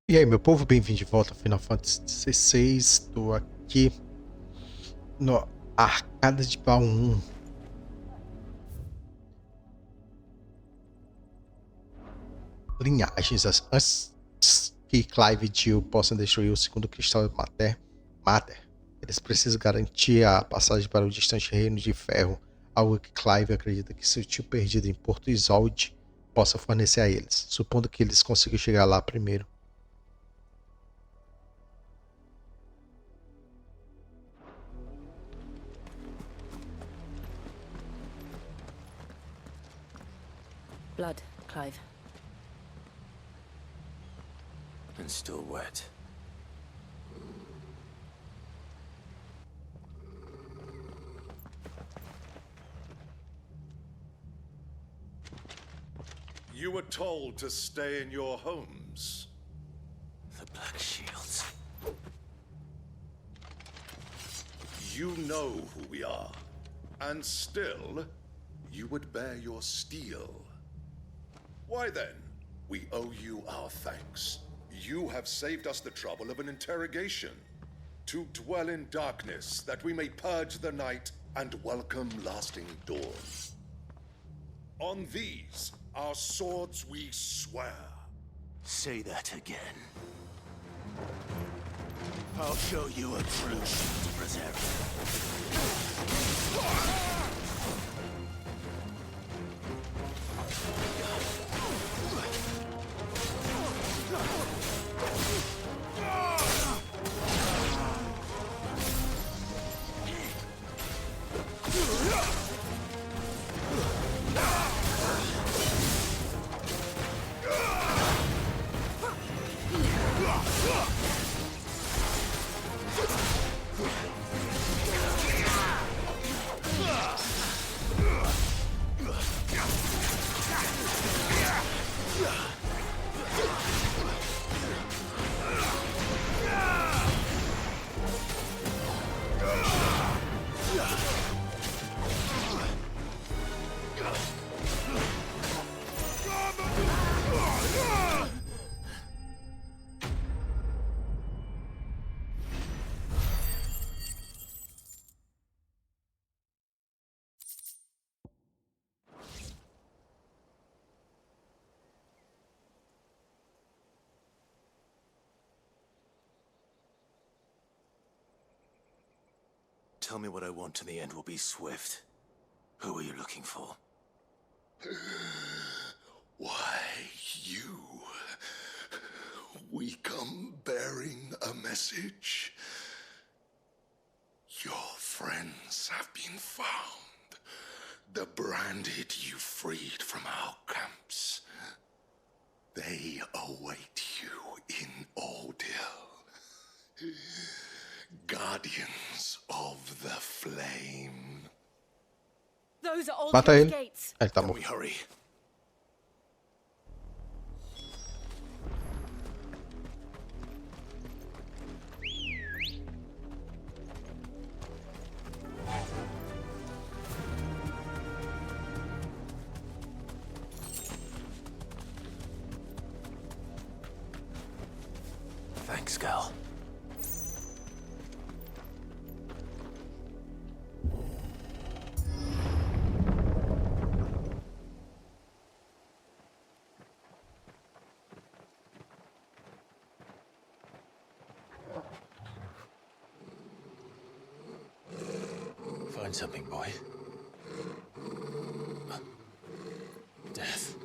E aí, meu povo, bem-vindo de volta ao Final Fantasy XVI. Estou aqui no Arcada de Pau 1. Linhagens. Antes que Clive e Jill possam destruir o segundo cristal Mater, eles precisam garantir a passagem para o distante Reino de Ferro, algo que Clive acredita que seu tio perdido em Porto Isolde possa fornecer a eles, supondo que eles consigam chegar lá primeiro. Blood, Clive. And still wet. You were told to stay in your homes. The Black Shields. You know who we are. And still, you would bear your steel. Why then, we owe you our thanks. You have saved us the trouble of an interrogation. To dwell in darkness, that we may purge the night and welcome lasting dawn. On these, our swords we swear. Say that again. I'll show you a true shield preserver. Tell me what I want and the end will be swift. Who are you looking for? Why, you. We come bearing a message. Your friends have been found. The branded you freed from our camps. They await you in Ordeal. Guardians of the Flame. Those are Mata Aldrin's ele. gates. Ele tá Can morto. we hurry? Thanks, Gal. Find something, boy. Death.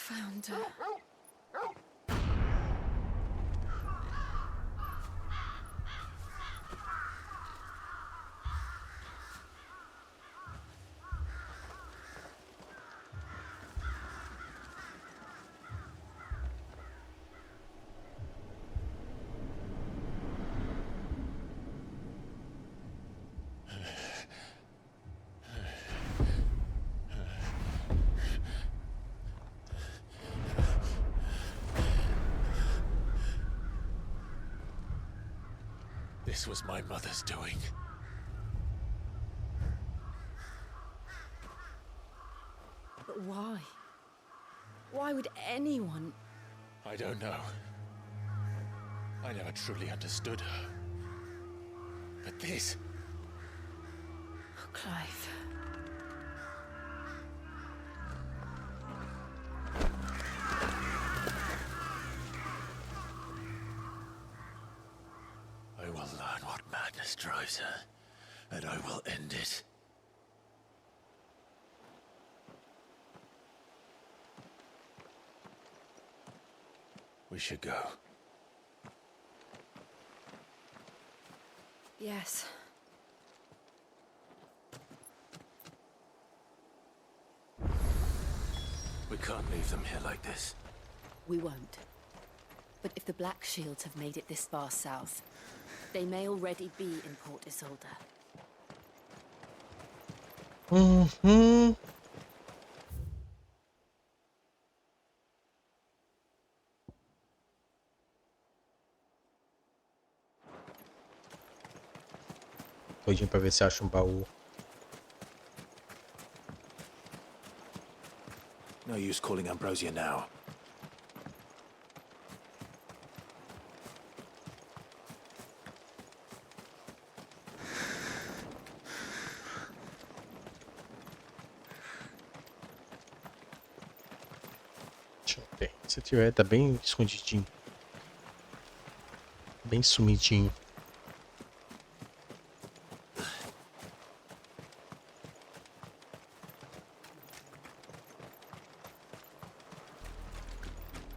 Found her. This was my mother's doing. But why? Why would anyone... I don't know. I never truly understood her. But this... Oh, Clive. I will learn what madness drives her, and I will end it. We should go. Yes. We can't leave them here like this. We won't. But if the Black Shields have made it this far south, they may already be in Port Isolde. Uhum. Todinho pra ver se acha baú. No use calling Ambrosia now. Deixa eu ver. Se tiver, tá bem escondidinho. Bem sumidinho.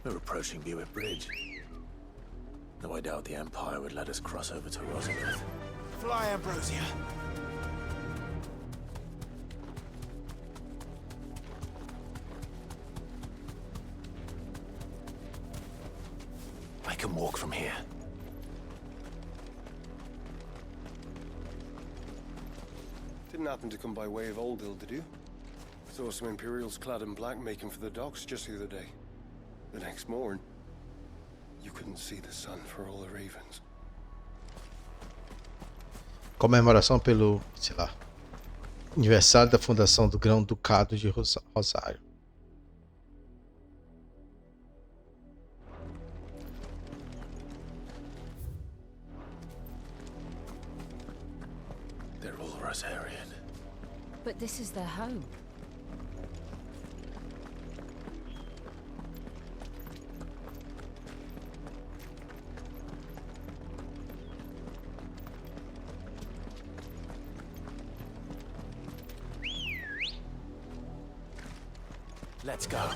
We're approaching Buick Bridge. Though I doubt the Empire would let us cross over to Rosalith. Fly, Ambrosia! I can walk from here. Didn't happen to come by way of Oldhill, did you? Saw some Imperials clad in black making for the docks just the other day. The next morn, you couldn't see the sun for all the ravens. Comemoração pelo, sei lá, aniversário da fundação do Grão-Ducado de Rosário. They're all Rosarian. But this is their home. Let's go.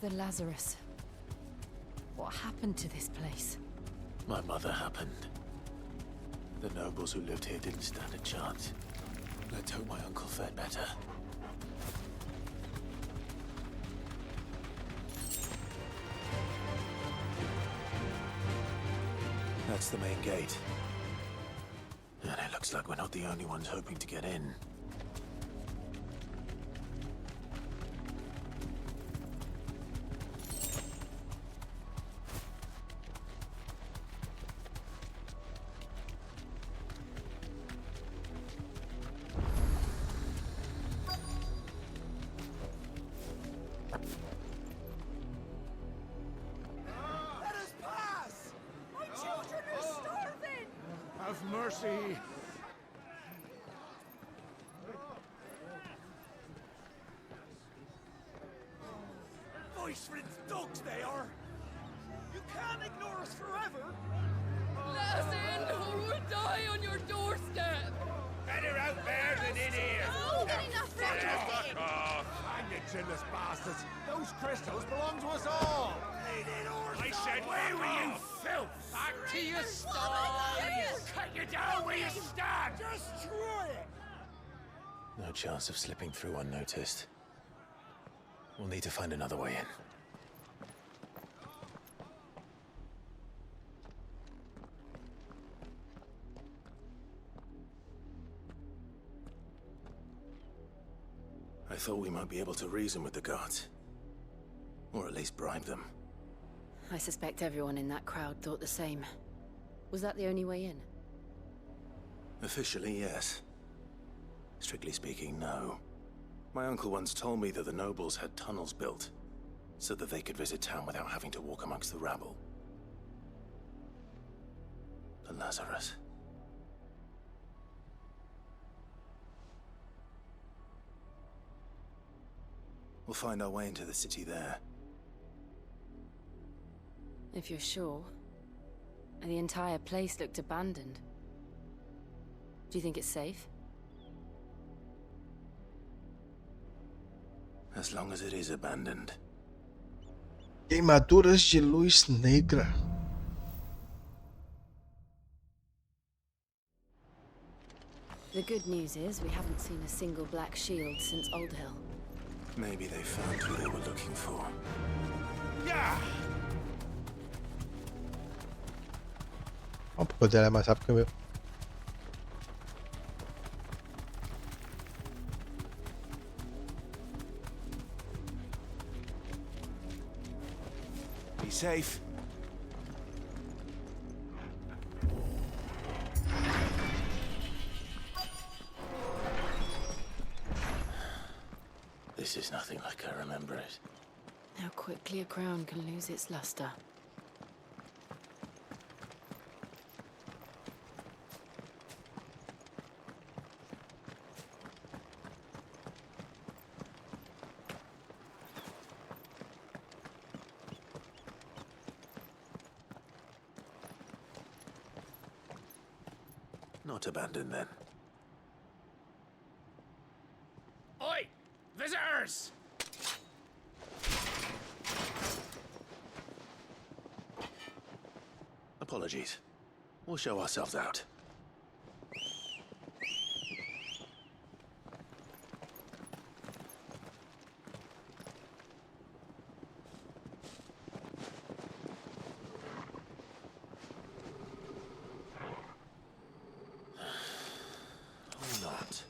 The Lazarus. What happened to this place? My mother happened. The nobles who lived here didn't stand a chance. Let's hope my uncle fared better. That's the main gate. And it looks like we're not the only ones hoping to get in. Mercy! Voice-ridden dogs they are! You can't ignore us forever! Let us in, or we'll die on your doorstep! Better out there than in here! Oh, get enough Fuck off! Hang you chinless bastards! Those crystals belong to us all! I said, where were you, filth? Back to your stall, you you down where you stand! Destroy it! No chance of slipping through unnoticed. We'll need to find another way in. I thought we might be able to reason with the guards. Or at least bribe them. I suspect everyone in that crowd thought the same. Was that the only way in? Officially, yes. Strictly speaking, no. My uncle once told me that the nobles had tunnels built, so that they could visit town without having to walk amongst the rabble. But Lazarus... We'll find our way into the city there. If you're sure. The entire place looked abandoned. Do you think it's safe? As long as it is abandoned. Queimaduras de luz negra. The good news is we haven't seen a single black shield since Old Hill. Maybe they found who they were looking for. Yeah! O poder dela é mais rápido que o meu. Be safe. This is nothing like I remember it. How quickly a crown can lose its luster. Not abandoned then. Oi! Visitors! Apologies. We'll show ourselves out. Or not.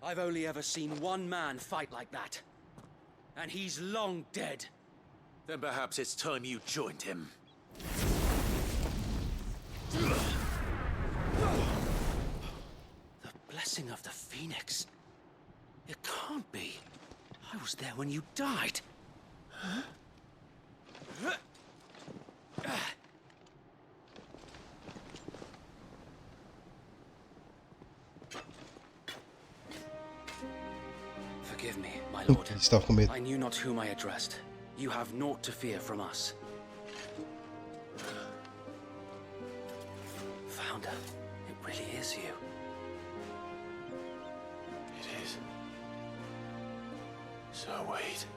I've only ever seen one man fight like that. And he's long dead. Then perhaps it's time you joined him. The blessing of the Phoenix. It can't be. I was there when you died. Huh? Forgive me, my lord. Estava com medo. I knew not whom I addressed. You have naught to fear from us. Founder, it really is you. It is. So wait.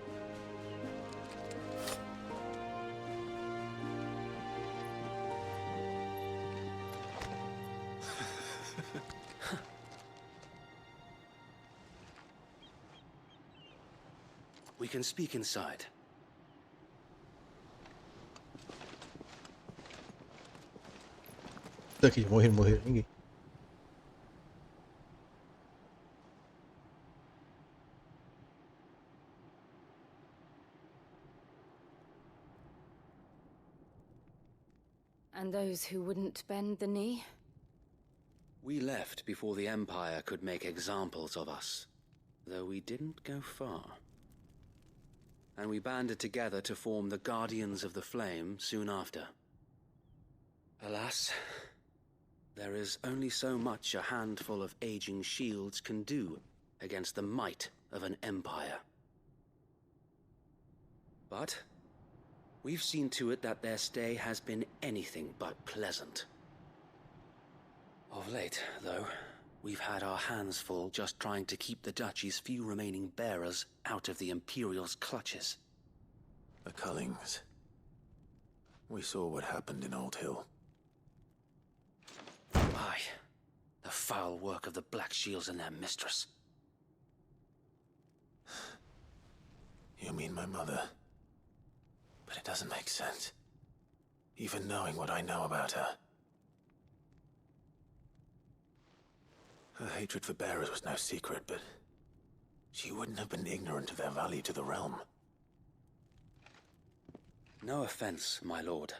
We can speak inside. Daqui, morrer ninguém. And those who wouldn't bend the knee? We left before the Empire could make examples of us, though we didn't go far. And we banded together to form the Guardians of the Flame soon after. Alas, there is only so much a handful of aging shields can do against the might of an empire. But we've seen to it that their stay has been anything but pleasant. Of late, though, we've had our hands full just trying to keep the Duchy's few remaining bearers out of the Imperial's clutches. The Cullings. We saw what happened in Old Hill. Aye, the foul work of the Black Shields and their mistress. You mean my mother? But it doesn't make sense. Even knowing what I know about her. Her hatred for bearers was no secret, but she wouldn't have been ignorant of their value to the realm. No offense, my lord,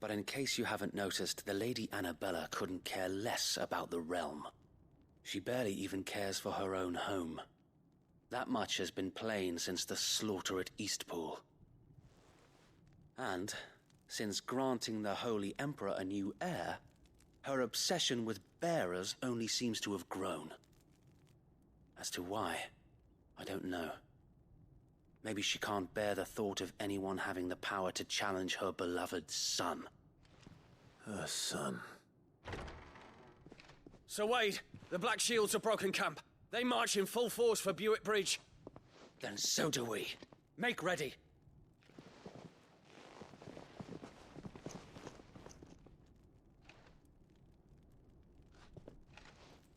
but in case you haven't noticed, the Lady Annabella couldn't care less about the realm. She barely even cares for her own home. That much has been plain since the slaughter at Eastpool. And, since granting the Holy Emperor a new heir, her obsession with bearers only seems to have grown. As to why, I don't know. Maybe she can't bear the thought of anyone having the power to challenge her beloved son. Her son. Sir Wade, the Black Shields have broken camp. They march in full force for Buick Bridge. Then so do we. Make ready.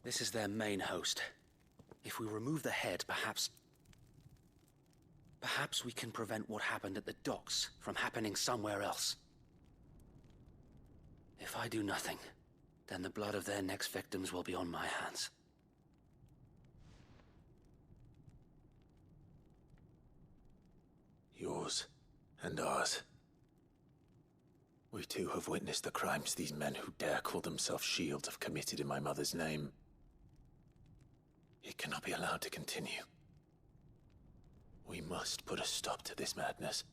This is their main host. If we remove the head, perhaps we can prevent what happened at the docks from happening somewhere else. If I do nothing, then the blood of their next victims will be on my hands. Yours and ours. We too have witnessed the crimes these men who dare call themselves shields have committed in my mother's name. It cannot be allowed to continue. We must put a stop to this madness.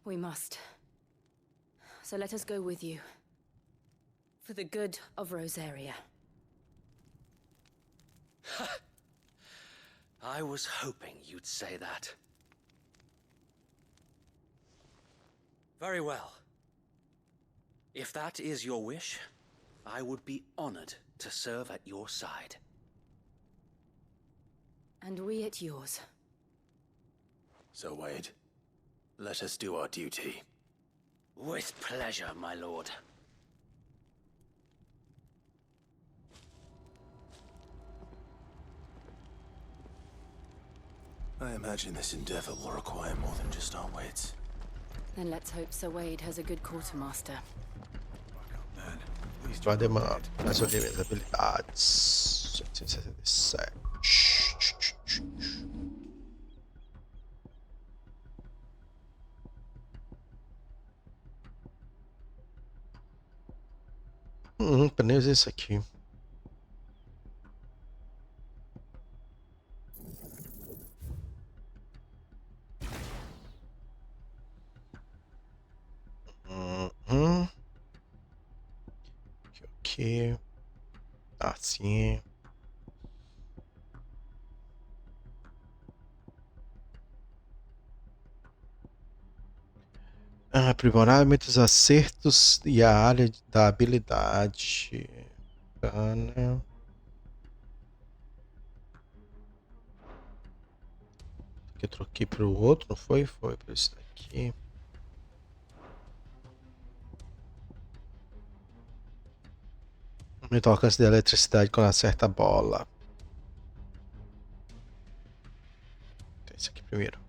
We must. So let us go with you. For the good of Rosaria. I was hoping you'd say that. Very well. If that is your wish, I would be honored to serve at your side. And we at yours. So, Wade, let us do our duty. With pleasure, my lord. I imagine this endeavor will require more than just our wits. Then let's hope Sir Wade has a good quartermaster. Vai demandar, mas eu olhei minhas habilidades. 867. Pneus esse aqui. Aqui. Assim. Aprimorar muitos acertos e a área da habilidade. Bacana. Aqui eu troquei para o outro, não foi? Foi para esse daqui. Aumenta o alcance da eletricidade quando acerta a bola. Então, esse aqui primeiro.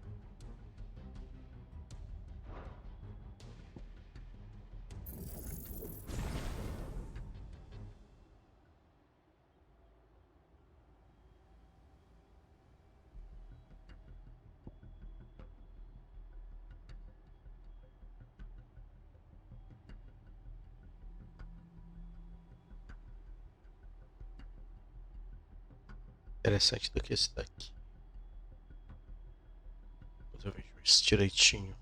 interessante do que esse daqui. Depois eu vejo isso direitinho.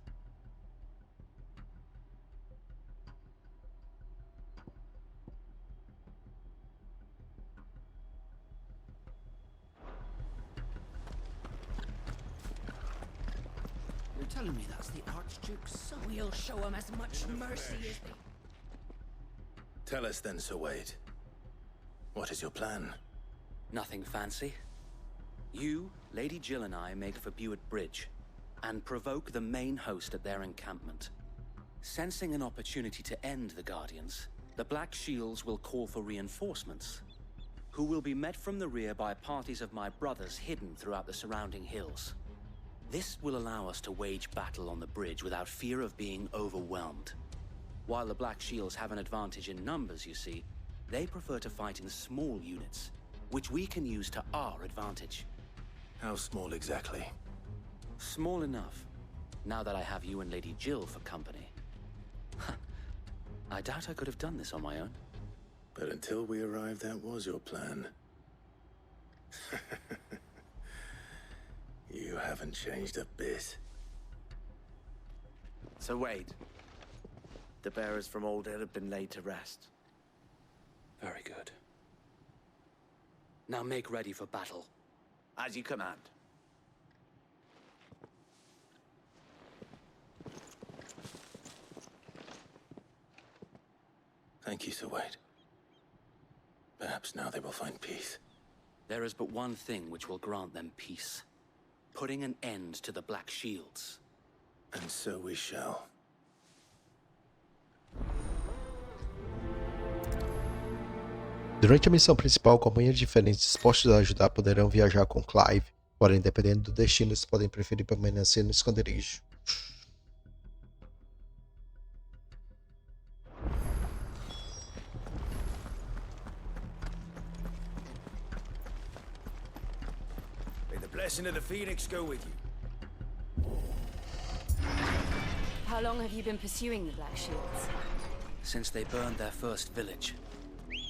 You're telling me that's the Archduke's son? We'll show him as much mercy as they... Tell us then, Sir Wade. What is your plan? Nothing fancy. You, Lady Jill and I make for Buett Bridge and provoke the main host at their encampment. Sensing an opportunity to end the Guardians, the Black Shields will call for reinforcements, who will be met from the rear by parties of my brothers hidden throughout the surrounding hills. This will allow us to wage battle on the bridge without fear of being overwhelmed. While the Black Shields have an advantage in numbers, you see, they prefer to fight in small units, which we can use to our advantage. How small exactly? Small enough, now that I have you and Lady Jill for company. I doubt I could have done this on my own. But until we arrived, that was your plan. You haven't changed a bit. So Wade, the bearers from Old Hill have been laid to rest. Very good. Now make ready for battle. As you command. Thank you, Sir Wade. Perhaps now they will find peace. There is but one thing which will grant them peace. Putting an end to the Black Shields. And so we shall. Durante a missão principal, companheiros diferentes dispostos a ajudar poderão viajar com Clive, porém, dependendo do destino, eles podem preferir permanecer no esconderijo. May the blessing of the Phoenix go with you. How long have you been pursuing the Black Shields? Since they burned their first village,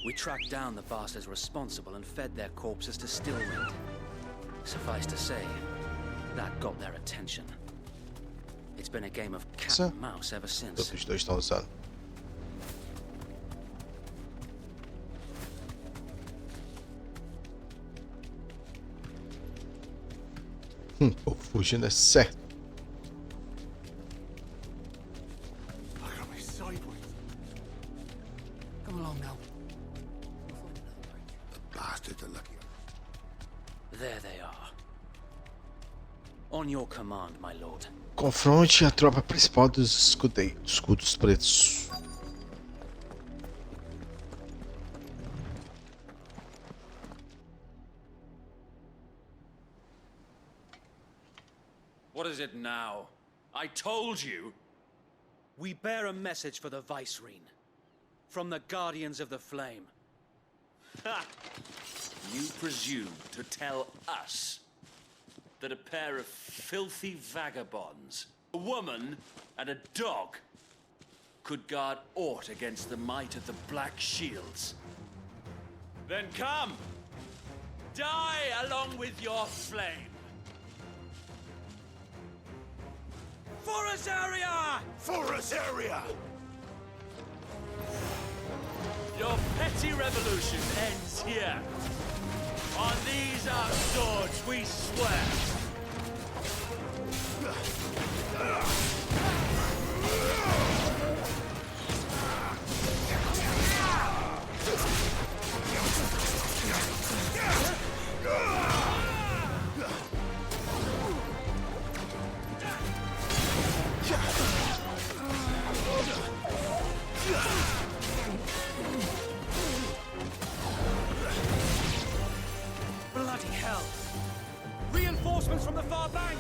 we tracked down the bastards responsible and fed their corpses to Stillwind. Suffice to say, that got their attention. It's been a game of cat and mouse ever since. Todos os dois estão usando. Tô fugindo é certo. I got me sideways. Come along now. The bastards are lucky. There they are. On your command, my lord. Confronte a tropa principal dos escudos pretos. What is it now? I told you. We bear a message for the Vicereine. From the Guardians of the Flame. Ha! You presume to tell us that a pair of filthy vagabonds, a woman and a dog, could guard aught against the might of the Black Shields? Then come! Die along with your flame! For Rosaria! For Rosaria! Your petty revolution ends here. On these our swords we swear. Bloody hell! Reinforcements from the far bank!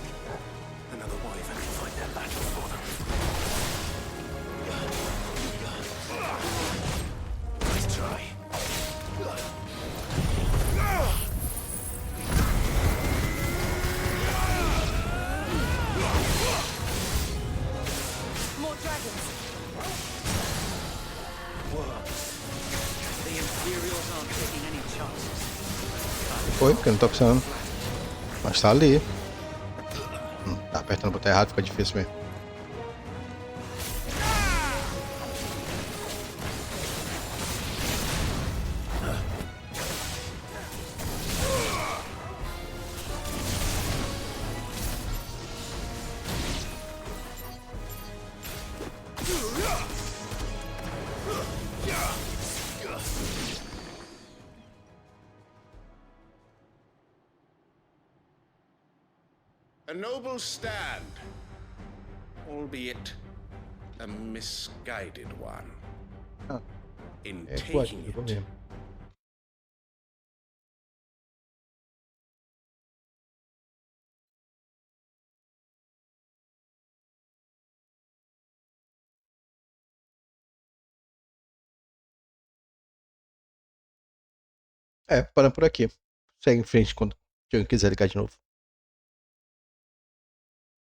Another wyvern can fight their battle for them. Nice try. More dragons. Worms. The Imperials aren't taking any chances. Foi, porque eu não tô funcionando. Mas tá ali. Tá apertando o botão errado, fica difícil mesmo. A noble stand, albeit a misguided one. In taking it, parando por aqui. Segue em frente quando alguém quiser ligar de novo.